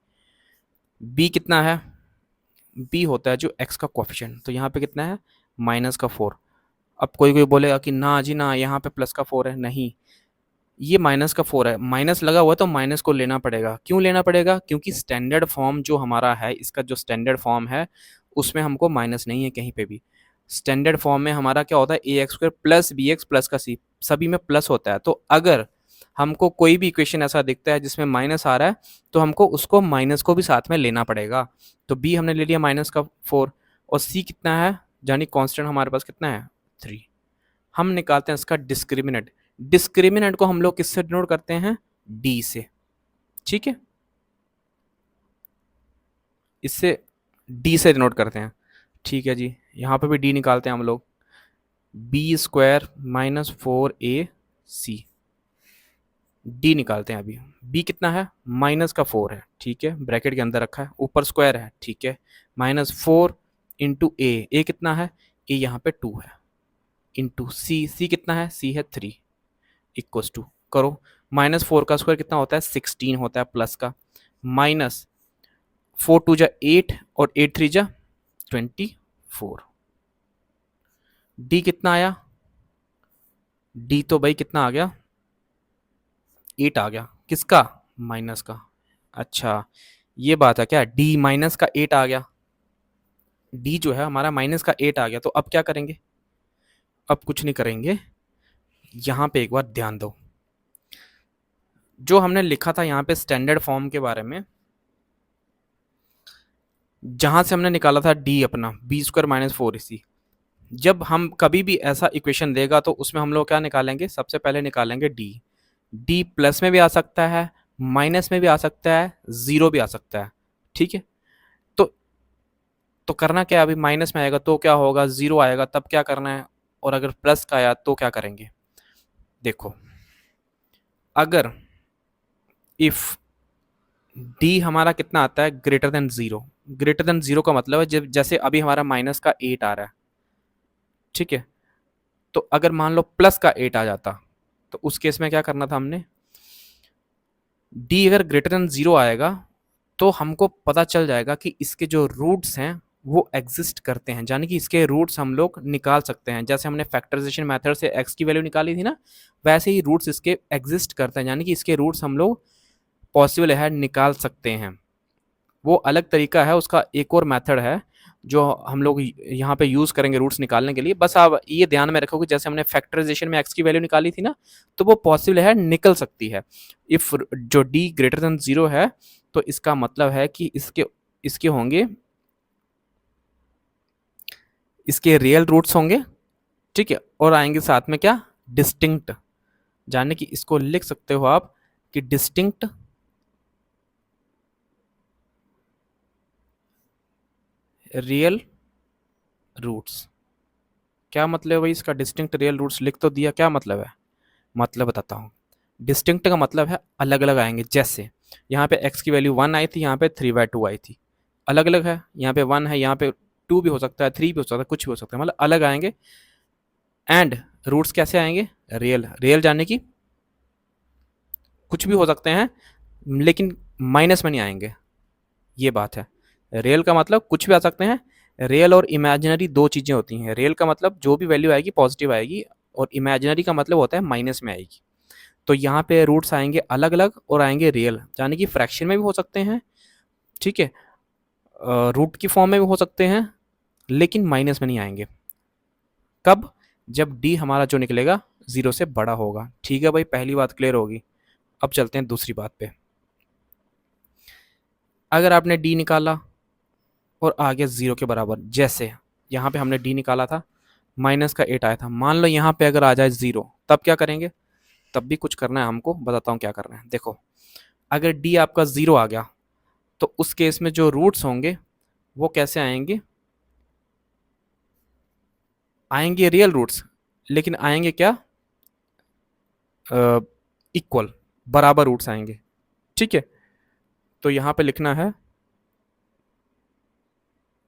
b कितना है, b होता है जो x का कोफिशिएंट, तो यहाँ पे कितना है, माइनस का 4। अब कोई कोई बोलेगा कि ना जी ना, यहाँ पे प्लस का 4 है, नहीं, ये माइनस का 4 है, माइनस लगा हुआ है तो माइनस को लेना पड़ेगा। क्यों लेना पड़ेगा, क्योंकि स्टैंडर्ड फॉर्म जो हमारा है, इसका जो स्टैंडर्ड फॉर्म है उसमें हमको माइनस नहीं है कहीं पे भी। स्टैंडर्ड फॉर्म में हमारा क्या होता है, ax² प्लस bx प्लस का c, सभी में प्लस होता है। तो अगर हमको कोई भी इक्वेशन ऐसा दिखता है जिसमें माइनस आ रहा है, तो हमको उसको माइनस को भी साथ में लेना पड़ेगा। तो b हमने ले लिया माइनस का 4, और c कितना है, यानी कांस्टेंट हमारे पास कितना है, 3। हम निकालते हैं इसका डिस्क्रिमिनेंट। डिस्क्रिमिनेंट को हम लोग किससे डिनोट करते हैं, डी से। ठीक है, इससे डी से डिनोट करते हैं। ठीक है जी, यहाँ पे भी डी निकालते हैं हम लोग, b² माइनस 4ac। डी निकालते हैं अभी, b कितना है, माइनस का 4 है। ठीक है, ब्रैकेट के अंदर रखा है, ऊपर स्क्वायर है। ठीक है, माइनस 4 इंटू ए कितना है, ए यहाँ पे 2 है, इंटू सी कितना है, सी है 3, इक्वल्स टू, करो, माइनस 4 का स्क्वायर कितना होता है, 16 होता है, प्लस का, माइनस 4 2 जा 8 और 8 3 जा 24। डी कितना आया, डी तो भाई कितना आ गया, 8 आ गया, किसका, माइनस का। अच्छा, ये बात है क्या, डी माइनस का 8 आ गया। डी जो है हमारा माइनस का 8 आ गया, तो अब क्या करेंगे? अब कुछ नहीं करेंगे, यहाँ पे एक बार ध्यान दो। जो हमने लिखा था यहाँ पे स्टैंडर्ड फॉर्म के बारे में, जहाँ से हमने निकाला था डी अपना बी स्क्वायर माइनस 4ac, जब हम कभी भी ऐसा इक्वेशन देगा तो उसमें हम लोग क्या निकालेंगे? सबसे पहले निकालेंगे डी। डी प्लस में भी आ सकता है, माइनस में भी आ सकता है, जीरो भी आ सकता है, ठीक है। तो तो करना क्या है? अभी माइनस में आएगा तो क्या होगा? जीरो आएगा, तब क्या करना है? और अगर प्लस का आया तो क्या करेंगे? देखो, अगर इफ डी हमारा कितना आता है? Greater than zero. Greater than zero का मतलब है जब जैसे अभी हमारा माइनस का 8 आ रहा है, ठीक है। तो अगर मान लो प्लस का 8 आ जाता, तो उस केस में क्या करना था हमने? डी अगर ग्रेटर देन जीरो आएगा तो हमको पता चल जाएगा कि इसके जो रूट्स हैं वो एग्जिस्ट करते हैं, यानी कि इसके रूट्स हम लोग निकाल सकते हैं। जैसे हमने फैक्टराइजेशन मेथड से एक्स की वैल्यू निकाली थी ना, वैसे ही रूट्स इसके एग्जिस्ट करते हैं, यानी कि इसके रूट्स हम लोग पॉसिबल है निकाल सकते हैं। वो अलग तरीका है, उसका एक और मेथड है जो हम लोग यहाँ पे यूज़ करेंगे रूट्स निकालने के लिए। बस आप ये ध्यान में रखो कि जैसे हमने फैक्टराइजेशन में एक्स की वैल्यू निकाली थी ना, तो वो पॉसिबल है निकल सकती है। इफ जो डी ग्रेटर देन जीरो है तो इसका मतलब है कि इसके इसके होंगे, इसके रियल रूट्स होंगे, ठीक है। और आएंगे साथ में क्या? डिस्टिंक्ट, यानी कि इसको लिख सकते हो आप कि डिस्टिंक्ट रियल रूट्स। क्या मतलब है भाई इसका? डिस्टिंक्ट रियल रूट्स लिख तो दिया, क्या मतलब है? मतलब बताता हूँ। डिस्टिंक्ट का मतलब है अलग अलग आएंगे। जैसे यहाँ पे एक्स की वैल्यू 1 आई थी, यहाँ पे 3/2 आई थी, अलग अलग है। यहाँ पे 1 है, यहाँ पे 2 भी हो सकता है, 3 भी हो सकता है, कुछ भी हो सकता है, मतलब अलग आएंगे। एंड रूट्स कैसे आएंगे? रियल। रियल जाने की कुछ भी हो सकते हैं, लेकिन माइनस में नहीं आएंगे, ये बात है। रियल का मतलब कुछ भी आ सकते हैं। रियल और इमेजिनरी दो चीज़ें होती हैं। रियल का मतलब जो भी वैल्यू आएगी पॉजिटिव आएगी, और इमेजिनरी का मतलब होता है माइनस में आएगी। तो यहाँ पे रूट्स आएंगे अलग अलग और आएंगे रियल, यानी कि फ्रैक्शन में भी हो सकते हैं, ठीक है, रूट की फॉर्म में भी हो सकते हैं, लेकिन माइनस में नहीं आएंगे। कब? जब डी हमारा जो निकलेगा जीरो से बड़ा होगा। ठीक है भाई, पहली बात क्लियर होगी। अब चलते हैं दूसरी बात पे। अगर आपने डी निकाला और आ गया जीरो के बराबर, जैसे यहाँ पे हमने डी निकाला था, माइनस का 8 आया था, मान लो यहाँ पे अगर आ जाए जीरो, तब क्या करेंगे? तब भी कुछ करना है हमको, बताता हूँ क्या करना है। देखो, अगर डी आपका जीरो आ गया तो उस केस में जो रूट्स होंगे वो कैसे आएंगे? आएंगे रियल रूट्स, लेकिन आएंगे क्या? इक्वल, बराबर रूट्स आएंगे, ठीक है। तो यहाँ पे लिखना है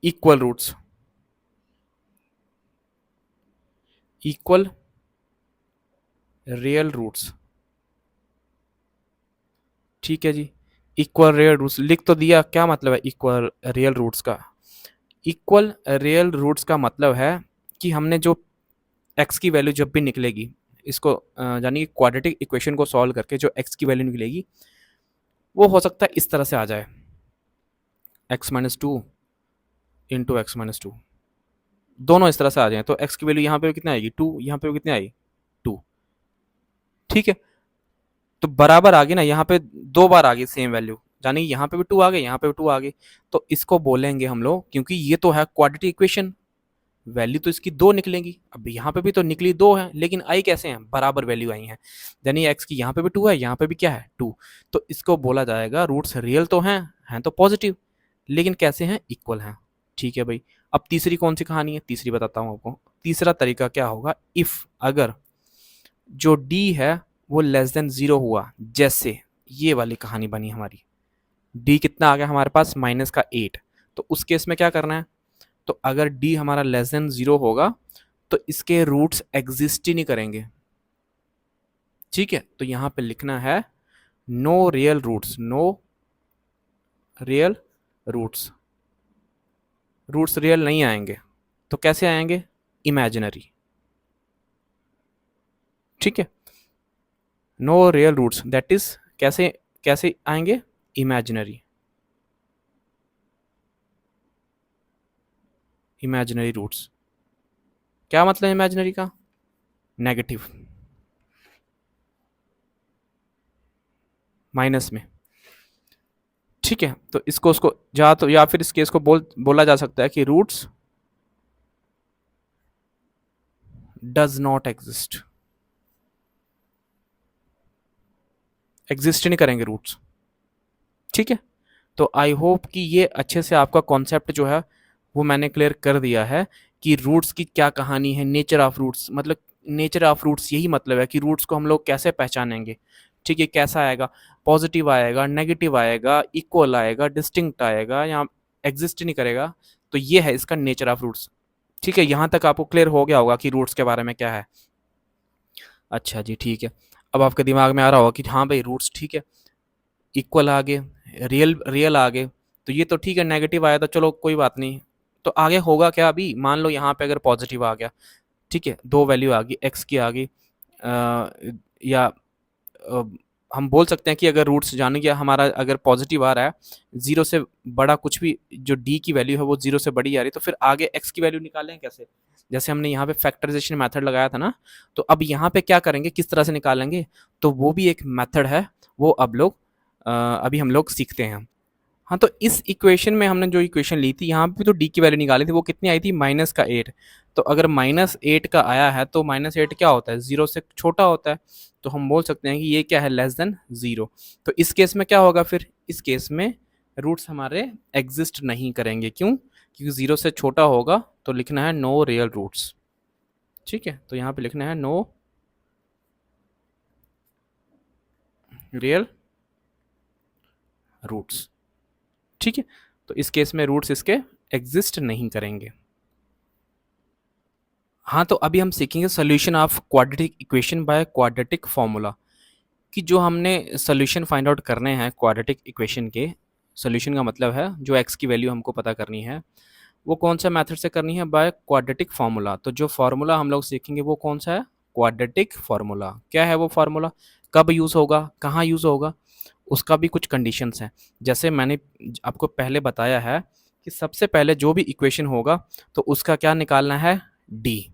equal roots, equal real roots, ठीक है जी। इक्वल रियल रूट्स लिख तो दिया, क्या मतलब है इक्वल रियल रूट्स का? इक्वल रियल रूट्स का मतलब है कि हमने जो एक्स की वैल्यू जब भी निकलेगी, इसको यानी कि क्वाड्रेटिक इक्वेशन को सॉल्व करके जो एक्स की वैल्यू निकलेगी वो हो सकता है इस तरह से आ जाए, x-2 इंटू x-2, दोनों इस तरह से आ जाए। तो x की वैल्यू यहाँ पे कितना आएगी? 2, यहाँ पे कितनी आएगी? 2, ठीक है। तो बराबर आ गई ना, यहाँ पे दो बार आ गई सेम वैल्यू, यानी यहाँ पे भी 2 आ गई, यहाँ पे भी 2 आ गई। तो इसको बोलेंगे हम लोग, क्योंकि ये तो है क्वाड्रेटिक इक्वेशन, वैल्यू तो इसकी दो निकलेंगी। अब यहाँ पे भी तो निकली दो है, लेकिन आई कैसे हैं? बराबर वैल्यू आई है, यानी एक्स की यहाँ पे भी 2 है, यहाँ पे भी क्या है? 2। तो इसको बोला जाएगा रूट्स रियल तो हैं तो पॉजिटिव, लेकिन कैसे हैं? इक्वल हैं, ठीक है भाई। अब तीसरी कौन सी कहानी है? तीसरी बताता हूँ आपको। तीसरा तरीका क्या होगा? इफ अगर जो डी है वो लेस देन जीरो हुआ, जैसे ये वाली कहानी बनी हमारी, डी कितना आ गया हमारे पास? माइनस का 8। तो उस केस में क्या करना है? तो अगर डी हमारा लेस देन जीरो होगा तो इसके रूट्स एग्जिस्ट ही नहीं करेंगे, ठीक है। तो यहां पे लिखना है no real roots, no real roots, roots real नहीं आएंगे। तो कैसे आएंगे? इमेजिनरी, ठीक है। No real roots, that is कैसे कैसे आएंगे? इमेजिनरी। Imaginary roots. क्या मतलब इमेजिनरी का? नेगेटिव, माइनस में। ठीक है, तो इसको उसको जा तो या फिर इस केस को बोला जा सकता है कि roots does not exist, exist नहीं करेंगे रूट्स। ठीक है, तो आई होप कि ये अच्छे से आपका कॉन्सेप्ट जो है वो मैंने क्लियर कर दिया है कि रूट्स की क्या कहानी है, नेचर ऑफ रूट्स, मतलब नेचर ऑफ रूट्स यही मतलब है कि रूट्स को हम लोग कैसे पहचानेंगे। ठीक है, कैसा आएगा, पॉजिटिव आएगा, नेगेटिव आएगा, इक्वल आएगा, डिस्टिंक्ट आएगा, या एग्जिस्ट नहीं करेगा। तो ये है इसका नेचर ऑफ रूट्स। ठीक है, यहाँ तक आपको क्लियर हो गया होगा कि रूट्स के बारे में क्या है। अच्छा जी, ठीक है। अब आपके दिमाग में आ रहा होगा कि हाँ भाई रूट्स ठीक है, इक्वल आ गए, रियल रियल आ गए, तो ये तो ठीक है, नेगेटिव आया तो चलो कोई बात नहीं। तो आगे होगा क्या? अभी मान लो यहाँ पे अगर पॉजिटिव आ गया, ठीक है, दो वैल्यू आ गई, एक्स की आ गई, या हम बोल सकते हैं कि अगर रूट्स जाने गया हमारा, अगर पॉजिटिव आ रहा है, जीरो से बड़ा कुछ भी, जो डी की वैल्यू है वो जीरो से बड़ी आ रही है, तो फिर आगे एक्स की वैल्यू निकालें कैसे? जैसे हमने यहाँ पे फैक्टराइजेशन मेथड लगाया था ना, तो अब यहाँ पे क्या करेंगे, किस तरह से निकालेंगे? तो वो भी एक मेथड है, वो अब लोग अभी हम लोग सीखते हैं। हाँ, तो इस इक्वेशन में हमने जो इक्वेशन ली थी, यहाँ पे तो डी की वैल्यू निकाली थी, वो कितनी आई थी? -8। तो अगर -8 का आया है तो -8 क्या होता है? जीरो से छोटा होता है। तो हम बोल सकते हैं कि ये क्या है? Less than zero. तो इस केस में क्या होगा फिर? इस केस में रूट्स हमारे एग्जिस्ट नहीं करेंगे। क्यों? क्योंकि जीरो से छोटा होगा, तो लिखना है नो रियल रूट्स। ठीक है, तो यहाँ पे लिखना है नो रियल रूट्स। ठीक है, तो इस केस में रूट्स इसके एग्जिस्ट नहीं करेंगे। हाँ, तो अभी हम सीखेंगे solution of quadratic equation by quadratic formula, कि जो हमने सोल्यूशन फाइंड आउट करने हैं क्वाड्रेटिक इक्वेशन के। सोल्यूशन का मतलब है जो एक्स की वैल्यू हमको पता करनी है, वो कौन सा मेथड से करनी है? By quadratic formula. तो जो फार्मूला हम लोग सीखेंगे वो कौन सा है? Quadratic formula. क्या है वो फार्मूला? कब यूज़ होगा, कहाँ यूज़ होगा, उसका भी कुछ कंडीशंस हैं। जैसे मैंने आपको पहले बताया है कि सबसे पहले जो भी इक्वेशन होगा तो उसका क्या निकालना है? डी।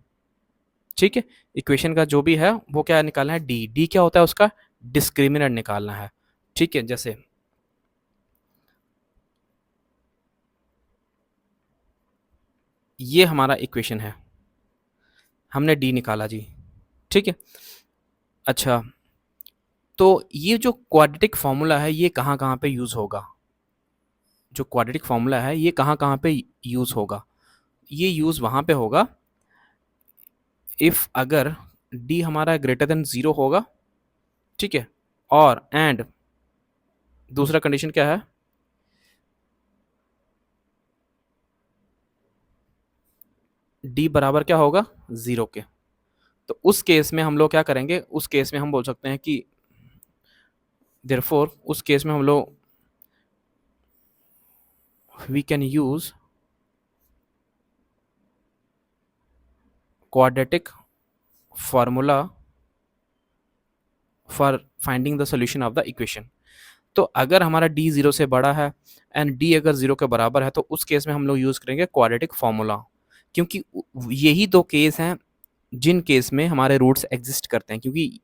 ठीक है, इक्वेशन का जो भी है वो क्या निकालना है? डी। डी क्या होता है उसका? डिस्क्रिमिनेंट निकालना है। ठीक है, जैसे ये हमारा इक्वेशन है, हमने डी निकाला जी। ठीक है, अच्छा, तो ये जो क्वाड्रेटिक फार्मूला है ये कहाँ कहाँ पे यूज़ होगा? जो क्वाड्रेटिक फार्मूला है ये कहाँ कहाँ पे यूज़ होगा? ये यूज़ वहाँ पे होगा इफ़ अगर डी हमारा ग्रेटर देन ज़ीरो होगा। ठीक है, और एंड दूसरा कंडीशन क्या है? डी बराबर क्या होगा? ज़ीरो के। तो उस केस में हम लोग क्या करेंगे? उस केस में हम बोल सकते हैं कि देयरफॉर उस केस में हम लोग we can use quadratic formula for finding the solution of the equation. तो अगर हमारा डी जीरो से बड़ा है एंड डी अगर जीरो के बराबर है, तो उस केस में हम लोग यूज करेंगे क्वाड्रेटिक फार्मूला, क्योंकि यही दो केस हैं जिन केस में हमारे रूट्स एग्जिस्ट करते हैं। क्योंकि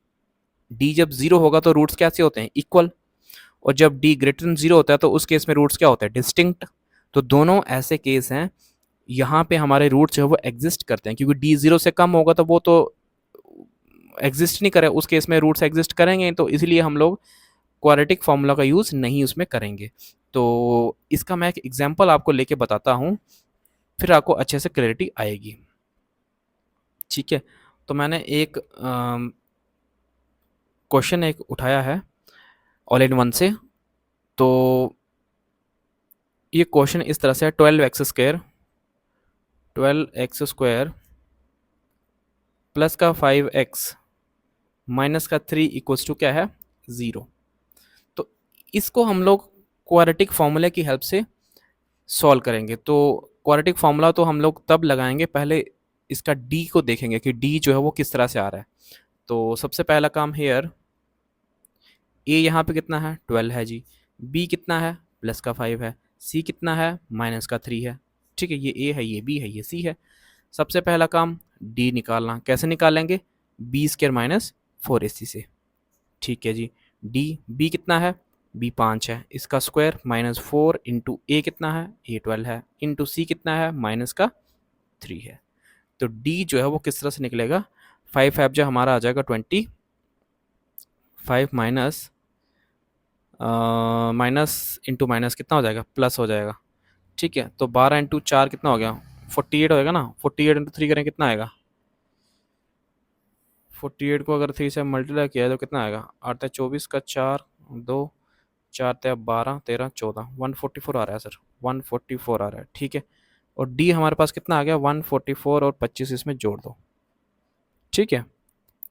डी जब जीरो होगा तो रूट्स कैसे होते हैं? इक्वल। और जब डी ग्रेटर देन जीरो होता है तो उस केस में रूट्स क्या होते हैं? डिस्टिंक्ट। तो दोनों ऐसे केस हैं यहाँ पे हमारे रूट्स जो है वो एग्जिस्ट करते हैं, क्योंकि डी जीरो से कम होगा तो वो तो एग्जिस्ट नहीं करे, उस केस में रूट्स एग्जिस्ट करेंगे, तो इसलिए हम लोग क्वाड्रेटिक फार्मूला का यूज़ नहीं उसमें करेंगे। तो इसका मैं एक एग्जांपल आपको लेके बताता हूँ, फिर आपको अच्छे से क्लैरिटी आएगी। ठीक है, तो मैंने एक क्वेश्चन एक उठाया है ऑल इन वन से। तो ये क्वेश्चन इस तरह से है, 12x² प्लस का 5x माइनस का 3 इक्वल्स टू क्या है? ज़ीरो। तो इसको हम लोग क्वाड्रेटिक फार्मूला की हेल्प से सॉल्व करेंगे। तो क्वाड्रेटिक फार्मूला तो हम लोग तब लगाएंगे, पहले इसका डी को देखेंगे कि डी जो है वो किस तरह से आ रहा है। तो सबसे पहला काम हेयर, ए यहाँ पे कितना है? 12 है जी। बी कितना है? प्लस का 5 है। सी कितना है? माइनस का 3 है। ठीक है, ये ए है, ये बी है, ये सी है। सबसे पहला काम डी निकालना, कैसे निकालेंगे, बी स्क्वायर माइनस 4ac से। ठीक है जी, डी बी कितना है, बी 5 है, इसका स्क्वायर माइनस 4 इंटू ए कितना है, ए 12 है, इंटू सी कितना है, माइनस का 3 है। तो डी जो है वो किस तरह से निकलेगा, 5 फाइव जो हमारा आ जाएगा 20, 5 माइनस माइनस इंटू माइनस कितना हो जाएगा, प्लस हो जाएगा। ठीक है, तो 12 इंटू 4 कितना हो गया, 48 होएगा ना, 48 इंटू 3 करें कितना आएगा, 48 को अगर 3 से मल्टीप्लाई किया तो कितना आएगा, 8 24 का 4 2 4 12 13 14 144 आ रहा है सर, 144 आ रहा है। ठीक है, और डी हमारे पास कितना आ गया, 144 और 25 इसमें जोड़ दो। ठीक है,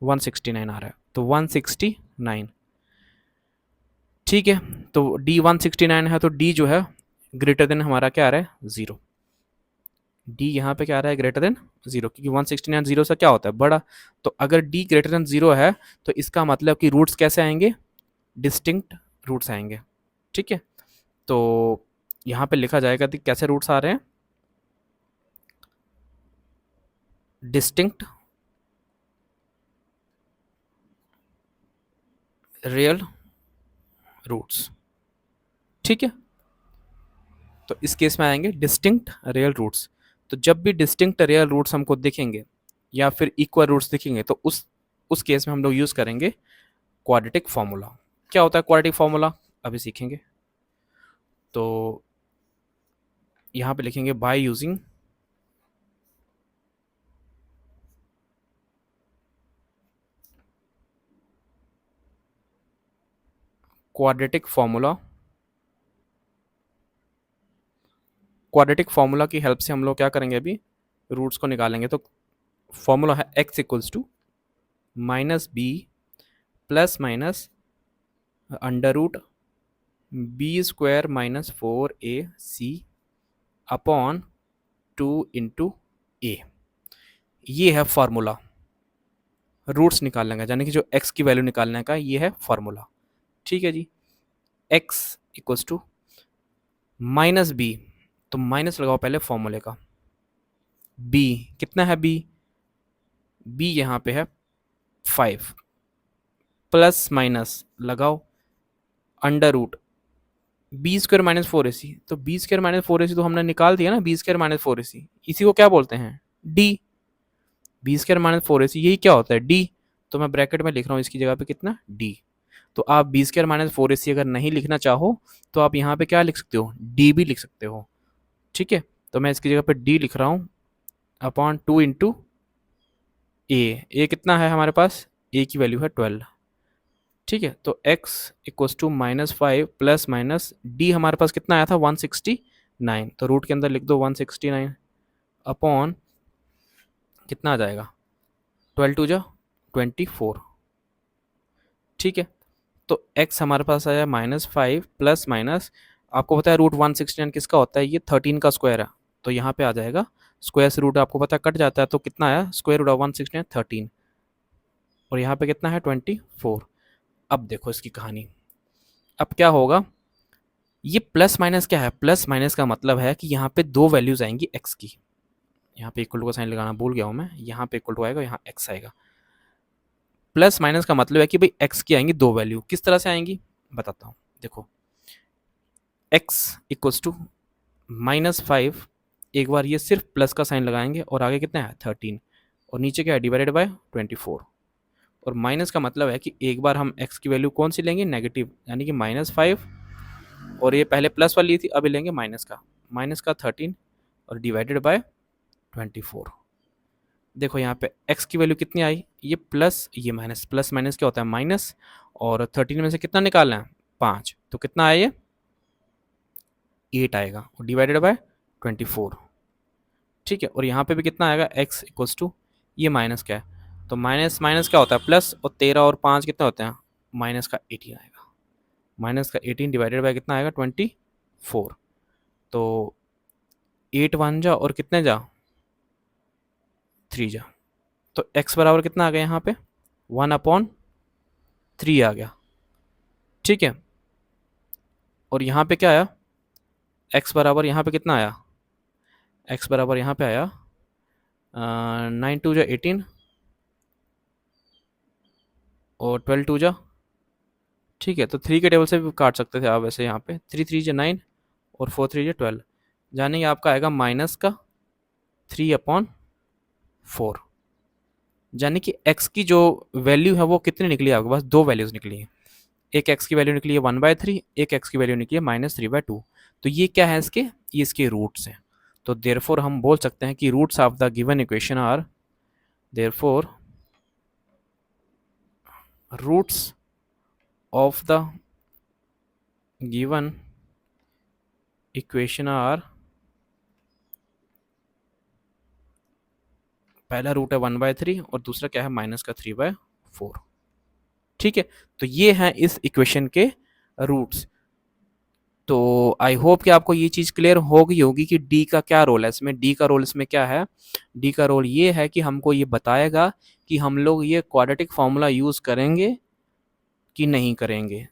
169 आ रहा है, तो 169। ठीक है, तो डी 169 है, तो डी जो है ग्रेटर देन हमारा क्या आ रहा है, जीरो। डी यहाँ पे क्या आ रहा है, ग्रेटर देन जीरो, क्योंकि 169 जीरो से क्या होता है, बड़ा। तो अगर डी ग्रेटर देन जीरो है तो इसका मतलब कि रूट्स कैसे आएंगे, डिस्टिंक्ट रूट्स आएंगे। ठीक है, तो यहाँ पे लिखा जाएगा कि कैसे रूट्स आ रहे हैं, डिस्टिंक्ट रियल रूट्स। ठीक है, तो इस केस में आएंगे डिस्टिंक्ट रियल रूट्स। तो जब भी डिस्टिंक्ट रियल रूट्स हमको दिखेंगे या फिर इक्वल रूट्स दिखेंगे तो उस केस में हम लोग यूज़ करेंगे क्वाड्रेटिक फॉर्मूला। क्या होता है क्वाड्रेटिक फॉर्मूला, अभी सीखेंगे। तो यहाँ पे लिखेंगे by using quadratic formula. Quadratic formula की हेल्प से हम लोग क्या करेंगे, अभी रूट्स को निकालेंगे। तो फॉर्मूला है x equals to minus B plus minus under root B square minus 4ac upon 2 into A. ये है फॉर्मूला रूट्स निकालने का, यानी कि जो x की वैल्यू निकालने का ये है फॉर्मूला। ठीक है जी, x equals to minus B, तो माइनस लगाओ पहले फॉर्मूले का, b कितना है, b यहाँ पे है 5 प्लस माइनस लगाओ under root B square minus 4ac। तो बी स्क्वायर माइनस 4ac तो हमने निकाल दिया ना, बी स्क्वायर माइनस 4ac, इसी को क्या बोलते हैं, D. B square minus 4ac यही क्या होता है, डी। तो मैं ब्रैकेट में लिख रहा हूँ इसकी जगह पे कितना, डी। तो आप बी स्क्वायर माइनस 4ac अगर नहीं लिखना चाहो तो आप यहाँ पे क्या लिख सकते हो, डी भी लिख सकते हो। ठीक है, तो मैं इसकी जगह पे डी लिख रहा हूँ अपॉन 2 इंटू ए कितना है हमारे पास, ए की वैल्यू है 12। ठीक है, तो x equals to minus 5 plus minus D हमारे पास कितना आया था, 169। तो रूट के अंदर लिख दो 169 अपॉन कितना आ जाएगा, 12 टू जा 24। ठीक है, तो x हमारे पास आया -5 प्लस माइनस, आपको पता है रूट 169 किसका होता है, ये 13 का स्क्वायर है। तो यहाँ पे आ जाएगा स्क्वायर से रूट आपको पता है कट जाता है, तो कितना आया, स्क्वायर रूट ऑफ 169 13, और यहाँ पे कितना है 24। अब देखो इसकी कहानी, अब क्या होगा, ये प्लस माइनस क्या है, प्लस माइनस का मतलब है कि यहाँ पे दो वैल्यूज आएंगी x की। यहाँ पे इक्वल टू का साइन लगाना भूल गया हूँ मैं, यहाँ पे इक्वल टू आएगा, यहाँ x आएगा। प्लस माइनस का मतलब है कि भाई x की आएंगी दो वैल्यू, किस तरह से आएंगी बताता हूँ। देखो x इक्वल्स टू -5, एक बार ये सिर्फ प्लस का साइन लगाएंगे और आगे कितना है 13, और नीचे क्या है डिवाइडेड बाय 24। और माइनस का मतलब है कि एक बार हम x की वैल्यू कौन सी लेंगे, नेगेटिव, यानी कि -5, और ये पहले प्लस वाली थी, अभी लेंगे माइनस का 13 और डिवाइडेड बाय 24। देखो यहाँ पे x की वैल्यू कितनी आई, ये प्लस ये माइनस, प्लस माइनस क्या होता है माइनस, और 13 में से कितना निकालना है 5, तो कितना आया ये 8 आएगा, और डिवाइडेड बाय 24। ठीक है, और यहाँ पे भी कितना आएगा, x इक्वल्स टू ये माइनस क्या है, तो माइनस माइनस क्या होता है प्लस, और 13 और 5 कितना होते हैं, माइनस का 18 आएगा, माइनस का 18 डिवाइडेड बाय कितना आएगा 24। तो 8 1 जा और कितने जा 3 जा, तो x बराबर कितना आ गया यहाँ पे 1/3 आ गया। ठीक है, और यहाँ पे क्या आया, x बराबर यहाँ पे कितना आया एक्स बराबर यहाँ पे आया 9 2 18 और 12 2 जा, ठीक है। तो 3 के टेबल से भी काट सकते थे आप वैसे यहाँ पे, 3 3 जा 9 और 4 3 जा 12, यानी कि आपका आएगा माइनस का 3/4, यानी कि x की जो वैल्यू है वो कितनी निकली आपके पास, दो वैल्यूज निकली है। एक x की वैल्यू निकली है 1/3, एक x की वैल्यू निकली है -3/2। तो ये क्या है इसके, ये इसके रूट्स हैं। तो देयरफॉर हम बोल सकते हैं कि roots of the given equation are, therefore roots of the given equation are, पहला रूट है 1/3 और दूसरा क्या है -3/4, ठीक है। तो ये है इस इक्वेशन के रूट्स। तो आई होप कि आपको ये चीज़ क्लियर हो गई होगी कि डी का क्या रोल है इसमें। डी का रोल इसमें क्या है, डी का रोल ये है कि हमको ये बताएगा कि हम लोग ये क्वाड्रेटिक फार्मूला यूज़ करेंगे कि नहीं करेंगे,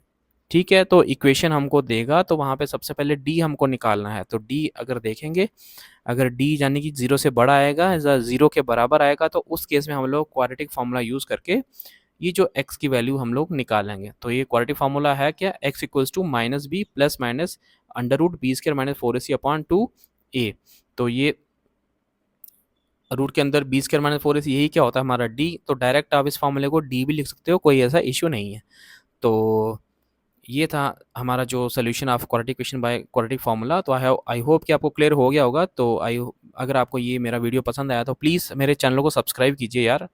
ठीक है। तो इक्वेशन हमको देगा तो वहाँ पे सबसे पहले डी हमको निकालना है। तो डी अगर देखेंगे, अगर डी यानी कि 0 से बड़ा आएगा, 0 के बराबर आएगा, तो उस केस में हम लोग क्वाड्रेटिक फार्मूला यूज़ करके ये जो x की वैल्यू हम लोग निकालेंगे। तो ये क्वाड्रेटिक फार्मूला है क्या, x equals to minus B plus minus under root B square minus 4ac/2a। तो ये रूट के अंदर बी स्क्र माइनस 4ac, यही क्या होता है हमारा d। तो डायरेक्ट आप इस फार्मूले को d भी लिख सकते हो, कोई ऐसा इश्यू नहीं है। तो ये था हमारा जो solution of quadratic equation by quadratic formula. तो आई होप कि आपको क्लियर हो गया होगा। तो अगर आपको ये मेरा वीडियो पसंद आया तो प्लीज़ मेरे चैनल को सब्सक्राइब कीजिए यार,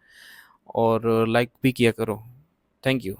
और लाइक भी किया करो। Thank you.